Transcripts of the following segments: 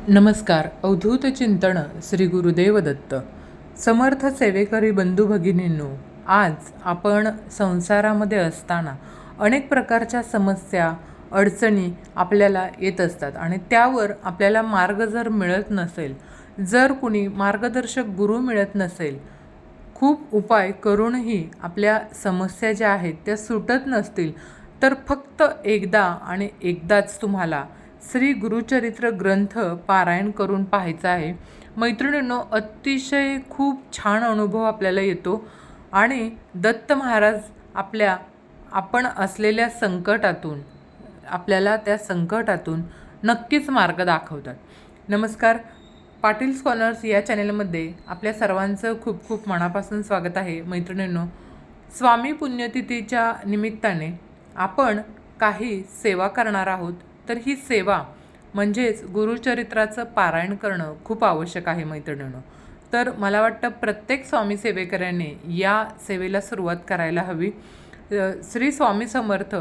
नमस्कार. अवधूत चिंतन श्री गुरुदेव दत्त. समर्थ सेवेकरी बंधू भगिनींनो, आज आपण संसारामध्ये असताना अनेक प्रकारच्या समस्या, अडचणी आपल्याला येत असतात आणि त्यावर आपल्याला मार्ग जर मिळत नसेल, जर कुणी मार्गदर्शक गुरु मिळत नसेल, खूप उपाय करूनही आपल्या समस्या ज्या आहेत त्या सुटत नसतील, तर फक्त एकदा आणि एकदाच तुम्हाला श्री गुरुचरित्र ग्रंथ पारायण करून पाहायचा आहे. मैत्रिणींनो, अतिशय खूप छान अनुभव आपल्याला येतो आणि दत्त महाराज आपण असलेल्या संकटातून आपल्याला त्या संकटातून नक्कीच मार्ग दाखवतात. नमस्कार. पाटील स्कॉलर्स या चॅनेलमध्ये आपल्या सर्वांचं खूप खूप मनापासून स्वागत आहे. मैत्रिणींनो, स्वामी पुण्यतिथीच्या निमित्ताने आपण काही सेवा करणार आहोत. तर ही सेवा म्हणजेच गुरुचरित्राचं पारायण करणं खूप आवश्यक आहे मैत्रिणींनो. तर मला वाटतं प्रत्येक स्वामी सेवेकऱ्याने या सेवेला सुरुवात करायला हवी. श्री स्वामी समर्थ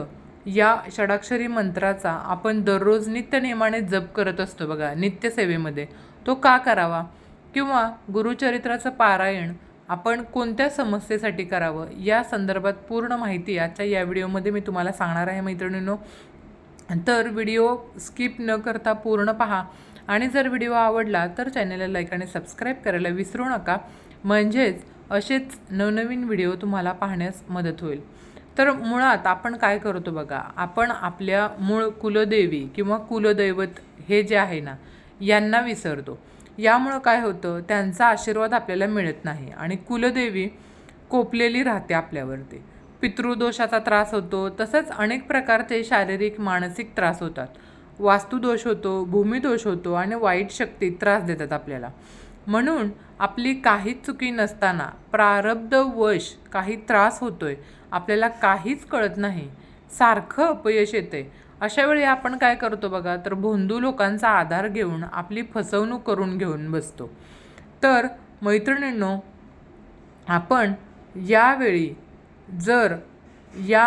या षडाक्षरी मंत्राचा आपण दररोज नित्यनेमाने जप करत असतो बघा, नित्यसेवेमध्ये. तो का करावा किंवा गुरुचरित्राचं पारायण आपण कोणत्या समस्येसाठी करावं या संदर्भात पूर्ण माहिती आजच्या या व्हिडिओमध्ये मी तुम्हाला सांगणार आहे मैत्रिणींनो. तर व्हिडिओ स्किप न करता पूर्ण पहा आणि जर व्हिडिओ आवडला तर चॅनलला लाईक आणि सबस्क्राईब करायला विसरू नका, म्हणजेच असेच नवनवीन व्हिडिओ तुम्हाला पाहण्यास मदत होईल. तर मुळात आपण काय करतो बघा, आपण आपल्या मूळ कुलदेवी किंवा कुलदैवत हे जे आहे ना, यांना विसरतो. यामुळं काय होतं, त्यांचा आशीर्वाद आपल्याला मिळत नाही आणि कुलदेवी कोपलेली राहते आपल्यावरती. पितृदोषाचा त्रास होतो, तसंच अनेक प्रकारचे शारीरिक मानसिक त्रास होतात. वास्तुदोष होतो, भूमिदोष होतो आणि वाईट शक्ती त्रास देतात आपल्याला. म्हणून आपली काहीच चुकी नसताना प्रारब्धवश काही त्रास होतोय, आपल्याला काहीच कळत नाही, सारखं अपयश येते. अशा वेळी आपण काय करतो बघा, तर भोंदू लोकांचा आधार घेऊन आपली फसवणूक करून घेऊन बसतो. तर मैत्रिणींनो, आपण यावेळी जर या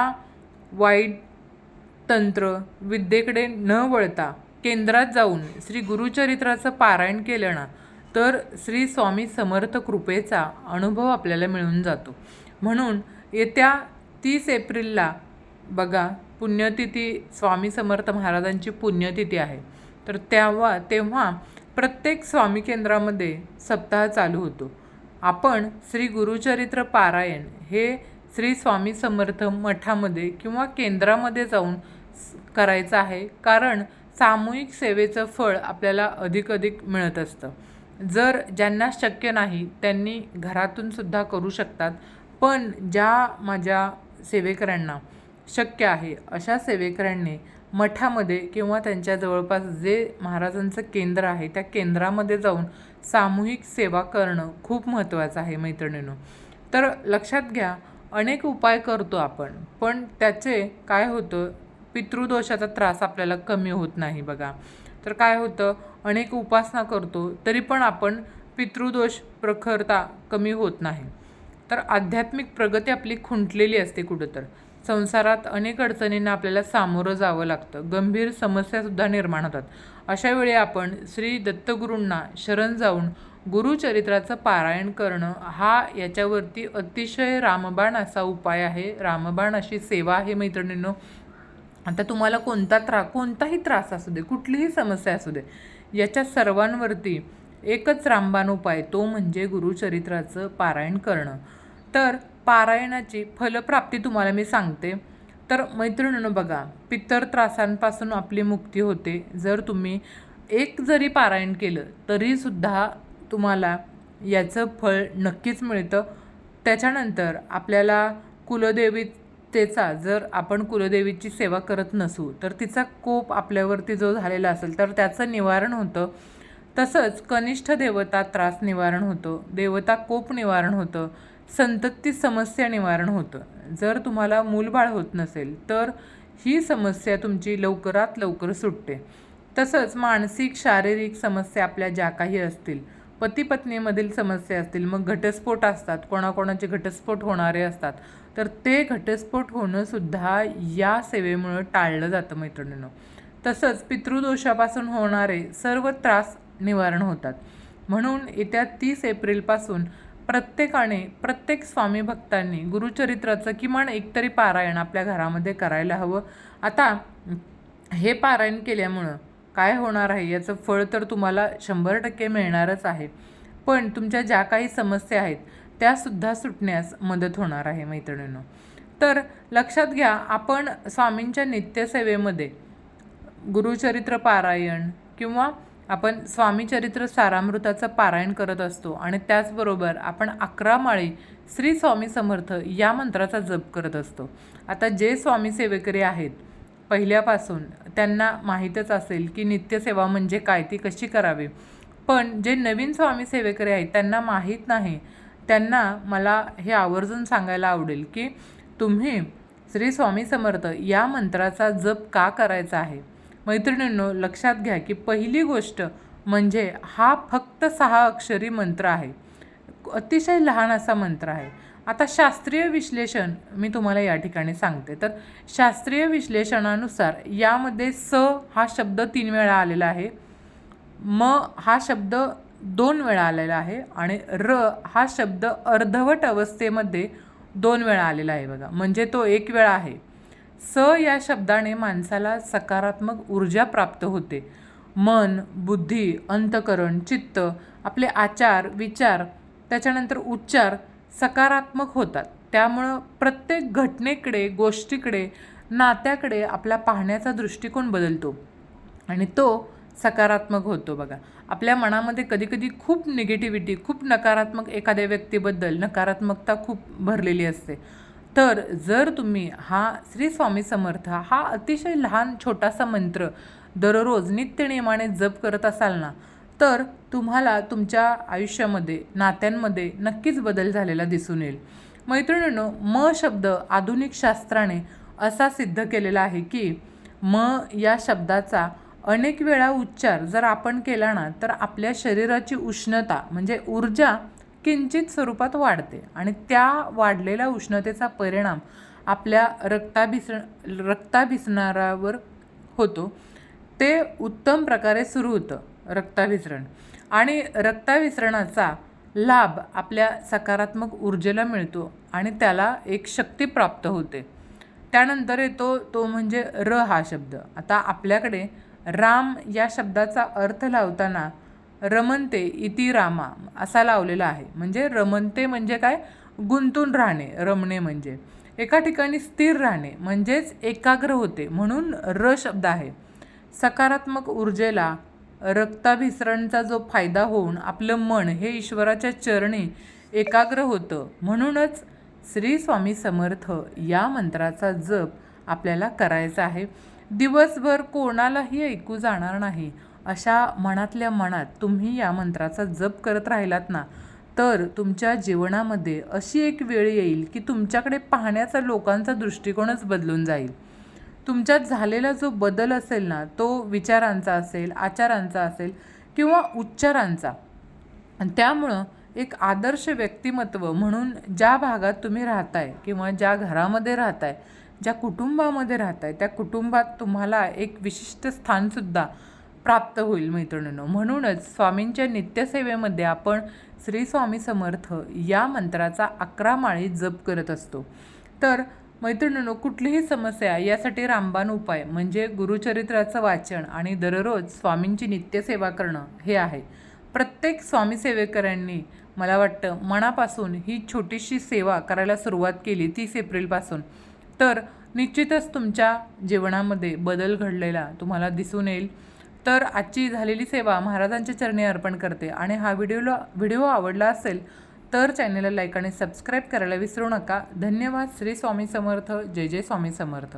वाईट तंत्र विद्येकडे न वळता केंद्रात जाऊन श्री गुरुचरित्राचं पारायण केलं ना, तर श्री स्वामी समर्थ कृपेचा अनुभव आपल्याला मिळून जातो. म्हणून येत्या 30 एप्रिलला बघा, पुण्यतिथी, स्वामी समर्थ महाराजांची पुण्यतिथी आहे. तर तेव्हा प्रत्येक स्वामी केंद्रामध्ये सप्ताह चालू होतो. आपण श्री गुरुचरित्र पारायण हे श्री स्वामी समर्थ मठामध्ये किंवा केंद्रामध्ये जाऊन करायचं आहे, कारण सामूहिक सेवेचं फळ आपल्याला अधिक मिळत असतं. जर ज्यांना शक्य नाही त्यांनी घरातून सुद्धा करू शकतात, पण ज्या माझ्या सेवेकऱ्यांना शक्य आहे अशा सेवेकऱ्यांनी मठामध्ये किंवा त्यांच्या जवळपास जे महाराजांचं केंद्र आहे त्या केंद्रामध्ये जाऊन सामूहिक सेवा करणं खूप महत्त्वाचं आहे मैत्रिणींनो. तर लक्षात घ्या, अनेक उपाय करतो आपण, पण त्याचे काय होतं, पितृदोषाचा त्रास आपल्याला कमी होत नाही बघा. तर काय होतं, अनेक उपासना करतो तरी पण आपण पितृदोष प्रखरता कमी होत नाही. तर आध्यात्मिक प्रगती आपली खुंटलेली असते कुठं. संसारात अनेक अडचणींना आपल्याला सामोरं जावं लागतं, गंभीर समस्यासुद्धा निर्माण होतात. अशा वेळी आपण श्री दत्तगुरूंना शरण जाऊन गुरुचरित्राचं पारायण करणं हा याच्यावरती अतिशय रामबाण असा उपाय आहे, रामबाण अशी सेवा आहे मैत्रिणींनो. आता तुम्हाला कोणताही त्रास असू दे, कुठलीही समस्या असू दे, याच्या सर्वांवरती एकच रामबाण उपाय, तो म्हणजे गुरुचरित्राचं पारायण करणं. तर पारायणाची फलप्राप्ती तुम्हाला मी सांगते. तर मैत्रिणींनो बघा, पितर त्रासांपासून आपली मुक्ती होते. जर तुम्ही एक जरी पारायण केलं तरीसुद्धा तुम्हाला याचं फळ नक्कीच मिळतं. त्याच्यानंतर आपल्याला कुलदेवतेचा, जर आपण कुलदेवीची सेवा करत नसू तर तिचा कोप आपल्यावरती जो झालेला असेल तर त्याचं निवारण होतं. तसंच कनिष्ठ देवता त्रास निवारण होतं, देवता कोप निवारण होतं, संतती समस्या निवारण होतं. जर तुम्हाला मूलबाळ होत नसेल तर ही समस्या तुमची लवकरात लवकर सुटते. तसंच मानसिक शारीरिक समस्या आपल्या ज्या काही असतील, पती पत्नीमधील समस्या असतील, मग घटस्फोट असतात, कोणाकोणाचे घटस्फोट होणारे असतात, तर ते घटस्फोट होणंसुद्धा या सेवेमुळं टाळलं जातं मैत्रिणींनो. तसंच पितृदोषापासून होणारे सर्व त्रास निवारण होतात. म्हणून येत्या 30 एप्रिलपासून प्रत्येक स्वामी भक्तांनी गुरुचरित्राचं किमान एकतरी पारायण आपल्या घरामध्ये करायला हवं. आता हे पारायण केल्यामुळं काय होणार आहे याचं फळ तर तुम्हाला 100% मिळणारच आहे, पण तुमच्या ज्या काही समस्या आहेत त्यासुद्धा सुटण्यास मदत होणार आहे मैत्रिणींनो. तर लक्षात घ्या, आपण स्वामींच्या नित्यसेवेमध्ये गुरुचरित्र पारायण किंवा आपण स्वामीचरित्र सारामृताचं पारायण करत असतो आणि त्याचबरोबर आपण 11 माळी श्री स्वामी समर्थ या मंत्राचा जप करत असतो. आता जे स्वामी सेवेकरी आहेत पहिल्यापासून त्यांना माहीतच असेल की नित्यसेवा म्हणजे काय, ती कशी करावी. पण जे नवीन स्वामी सेवेकरी आहेत त्यांना माहीत नाही, त्यांना मला हे आवर्जून सांगायला आवडेल की तुम्ही श्री स्वामी समर्थ या मंत्राचा जप का करायचा आहे. मैत्रिणींनो, लक्षात घ्या की पहिली गोष्ट म्हणजे हा फक्त 6 अक्षरी मंत्र आहे, अतिशय लहान असा मंत्र आहे. आता शास्त्रीय विश्लेषण मी तुम्हाला या ठिकाणी सांगते. तर शास्त्रीय विश्लेषणानुसार यामध्ये स हा शब्द 3 वेळा आलेला आहे, म हा शब्द 2 वेळा आलेला आहे आणि र हा शब्द अर्धवट अवस्थेमध्ये 2 वेळा आलेला आहे बघा, म्हणजे तो 1 वेळा आहे. स या शब्दाने माणसाला सकारात्मक ऊर्जा प्राप्त होते. मन, बुद्धी, अंतकरण, चित्त, आपले आचार, विचार, त्याच्यानंतर उच्चार सकारात्मक होतात. त्यामुळं प्रत्येक घटनेकडे, गोष्टीकडे, नात्याकडे आपला पाहण्याचा दृष्टिकोन बदलतो आणि तो सकारात्मक होतो बघा. आपल्या मनामध्ये कधीकधी खूप निगेटिव्हिटी, खूप नकारात्मक, एखाद्या व्यक्तीबद्दल नकारात्मकता खूप भरलेली असते. तर जर तुम्ही हा श्री स्वामी समर्थ हा अतिशय लहान छोटासा मंत्र दररोज नित्यनियमाने जप करत असाल ना, तर तुम्हाला तुमच्या आयुष्यामध्ये, नात्यांमध्ये नक्कीच बदल झालेला दिसून येईल. मैत्रिणींनो, म शब्द आधुनिक शास्त्राने असा सिद्ध केलेला आहे की म या शब्दाचा अनेक वेळा उच्चार जर आपण केला ना, तर आपल्या शरीराची उष्णता म्हणजे ऊर्जा किंचित स्वरूपात वाढते आणि त्या वाढलेल्या उष्णतेचा परिणाम आपल्या रक्ताभिसरणावर होतो. ते उत्तम प्रकारे सुरू होतं रक्ताभिसरण आणि रक्ताभिसरणाचा लाभ आपल्या सकारात्मक ऊर्जेला मिळतो आणि त्याला एक शक्ती प्राप्त होते. त्यानंतर येतो तो म्हणजे र हा शब्द. आता आपल्याकडे राम या शब्दाचा अर्थ लावताना रमनते इति रामा असा लावलेला आहे. म्हणजे रमनते म्हणजे काय, गुंतून राहणे, रमणे म्हणजे एका ठिकाणी स्थिर राहणे, म्हणजेच एकाग्र होते, म्हणून र शब्द आहे. सकारात्मक ऊर्जेला रक्ताभिसरणचा जो फायदा होऊन आपलं मन हे ईश्वराच्या चरणी एकाग्र होतं. म्हणूनच श्री स्वामी समर्थ या मंत्राचा जप आपल्याला करायचा आहे. दिवसभर कोणालाही ऐकू जाणार नाही अशा मनातल्या मनात तुम्ही या मंत्राचा जप करत राहिलात ना, तर तुमच्या जीवनामध्ये अशी एक वेळ येईल की तुमच्याकडे पाहण्याचा लोकांचा दृष्टिकोनच बदलून जाईल. तुमच्यात झालेला जो बदल असेल ना, तो विचारांचा असेल, आचारांचा असेल किंवा उच्चारांचा. आणि त्यामुळं एक आदर्श व्यक्तिमत्व म्हणून ज्या भागात तुम्ही राहताय किंवा ज्या घरामध्ये राहताय, ज्या कुटुंबामध्ये राहताय, त्या कुटुंबात तुम्हाला एक विशिष्ट स्थानसुद्धा प्राप्त होईल मैत्रिणींनो. म्हणूनच स्वामींच्या नित्यसेवेमध्ये आपण श्री स्वामी समर्थ या मंत्राचा 11 माळी जप करत असतो. तर मैत्रिणींनो, कुठलीही समस्या यासाठी रामबाण उपाय म्हणजे गुरुचरित्राचं वाचन आणि दररोज स्वामींची नित्यसेवा करणं हे आहे. प्रत्येक स्वामी सेवेकरांनी मला वाटतं मनापासून ही छोटीशी सेवा करायला सुरुवात केली 30 एप्रिलपासून, तर निश्चितच तुमच्या जीवनामध्ये बदल घडलेला तुम्हाला दिसून येईल. तर आजची झालेली सेवा महाराजांच्या चरणी अर्पण करते आणि हा व्हिडिओ आवडला असेल तर चॅनलला लाईक आणि सबस्क्राईब करायला विसरू नका. धन्यवाद. श्री स्वामी समर्थ. जय जय स्वामी समर्थ.